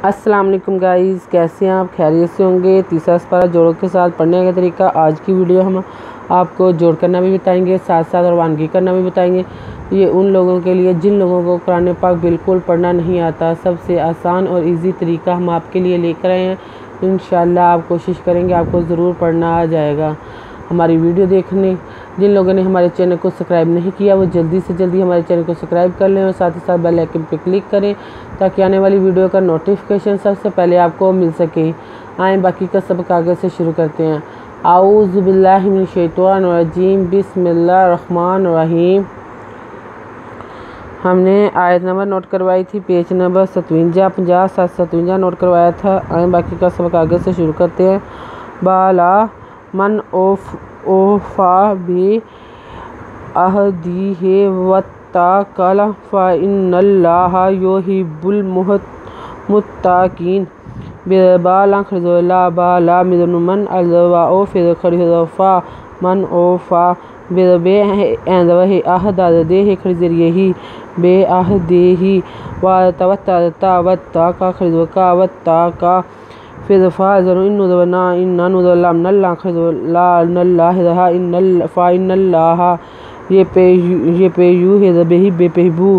السلام علیکم گائز، کیسے ہیں آپ؟ خیریت سے ہوں گے۔ تیسرا سپارہ جوڑوں کے ساتھ پڑھنے کا طریقہ آج کی ویڈیو ہم آپ کو جوڑ کرنا بھی بتائیں گے، ساتھ ساتھ روانگی کرنا بھی بتائیں گے۔ یہ ان لوگوں کے لیے جن لوگوں کو قرآن پاک بالکل پڑھنا نہیں آتا، سب سے آسان اور ایزی طریقہ ہم آپ کے لیے لے کر آئے ہیں۔ انشاءاللہ آپ کوشش کریں گے آپ کو ضرور پڑھنا آ جائے گا۔ ہماری ویڈیو دیکھنے جن لوگوں نے ہمارے چینل کو سبسکرائب نہیں کیا وہ جلدی سے جلدی ہمارے چینل کو سبسکرائب کر لیں اور ساتھ ہی ساتھ بیل آئکن پہ کلک کریں تاکہ آنے والی ویڈیو کا نوٹیفیکیشن سب سے پہلے آپ کو مل سکے۔ آئیں باقی کا سبق آگے سے شروع کرتے ہیں۔ اعوذ باللہ من الشیطان الرجیم، بسم اللہ الرحمن الرحیم۔ ہم نے آیت نمبر نوٹ کروائی تھی، پیج نمبر 57 50 57 نوٹ کروایا تھا۔ آئیں باقی کا سبق آگے سے شروع کرتے ہیں۔ بالا من اوفا بی عہدہ واتقی فإن اللہ یحب المتقین۔ بالا خرج لا بالا مدن من الوا فر خرفا من اوفا بے عہدہ عہدہ خرجریہ بے عہدہ واتقی واتقى فإذا فازر إن ذبنا إن نذل من الله خذ لا الله ذا إن فإن الله يبيو هذا به بيبو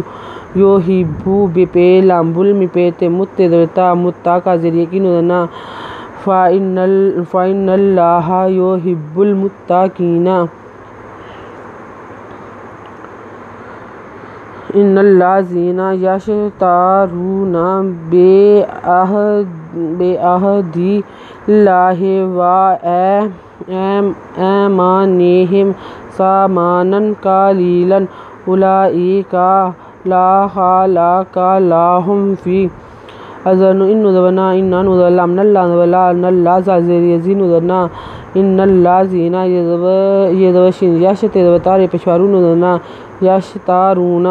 يهبو بيلام بول ميت متدرتا متقى ذريك نذنا فإن الله يحب المتقين۔ ان الذین یشترون بعہد اللہ وایمانہم ثمنا قلیلا اولئک لا خلاق لهم فی الارض ان ذبنا ان نذل من الله ولا ان الله ذی نذنا ان الذین یشترون پشوارون یشترون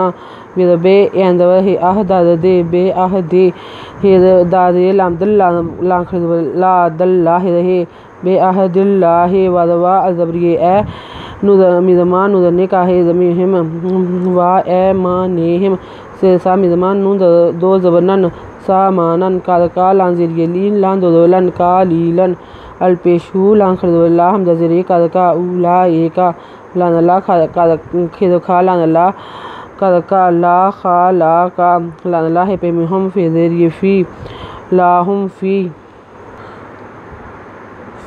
بے عہدہ عہدہ بے عہدہ دادے لام لا دلہ بے عہد اللہ وضوا الزبری اے مزمان نذرنے کا ہے زمینہم و ایمانہم سے سا مزمان نون دو زبرنن سامانن کا لان ذریعہ لین لان دو لان قلیلن الپیشو لان خرد اللہ ہم جزری کا اولائکا لان اللہ خا لان اللہ کا لا خالاکا لان اللہ پیمہم فی ذریعہ فی لاہم فی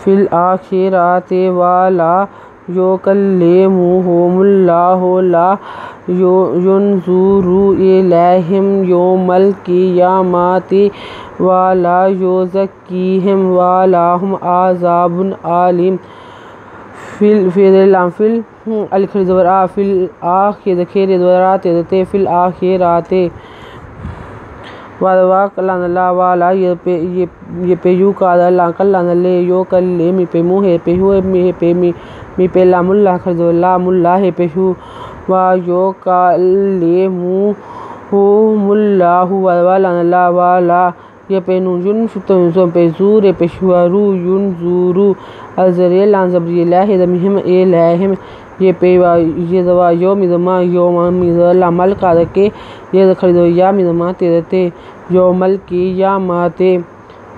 الآخرات ولا یکلمہم اللہ لا ینظر الیہم یوم القیامۃ ولا یزکیہم ولہم عذاب علیم۔ فی الآخرات فی الآخرات وَذَوَاقَ لَانَ اللَّهَ وَعَلَى يَپَيُّ قَادَ لَانْ لَانَ لَيْ يُوكَلِّ مِپَيُّ هَپَيُّ مِپَيْلَامُ اللَّهَ خَرْجُ اللَّهُ اللَّهَ هَپَيُّ وَيُكَلِّمُهُمُ اللَّهُ وَذَوَاقَ لَانَ اللَّهَ وَعَلَى يَپَيُّ يُنْزُرُ يُنْزُرُ الزَّرِيَ لَانْ زَبْرِيَ اللَّهِ ذَمِهِمْ إِلَيْهِمْ يَپَيُّ يَوْمِ لَامَ الْقَادَكِ يَدْخَلُ يَا مِزْمَا تِرَتِ يَوْمَ الْقِيَامَةِ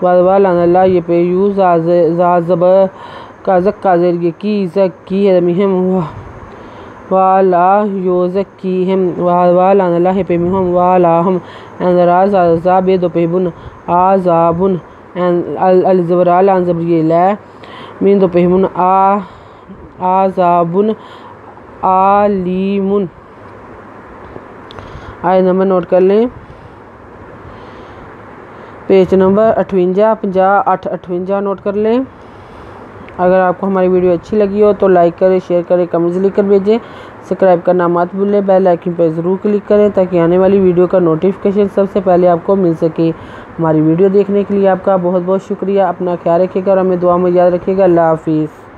وَذَوَاقَ لَانَ اللَّهَ يَپَيُّ زَازَبَ كَازَكَّا ذَرِيَ كِي زَكِّي ذَمِهِمْ وَلَا يُزَكِّيهِمْ وَذَوَاقَ لَانَ اللَّهَ يَپَيُّهُمْ وَلَهُمْ عَذَابٌ عَذَابٌ الزبر لان زبری لا من دوپہمن عذاب علیم۔ آیت نمبر نوٹ کر لیں، پیج نمبر 58 50 58 نوٹ کر لیں۔ اگر آپ کو ہماری ویڈیو اچھی لگی ہو تو لائک کریں، شیئر کریں، کمنٹس لکھ کر بھیجیں، سبسکرائب کرنا مت بھولیں، بیل آئکن پر ضرور کلک کریں تاکہ آنے والی ویڈیو کا نوٹیفیکیشن سب سے پہلے آپ کو مل سکے۔ ہماری ویڈیو دیکھنے کے لیے آپ کا بہت بہت شکریہ۔ اپنا خیال رکھیے گا اور ہمیں دعا میں یاد رکھیے گا۔ اللہ حافظ۔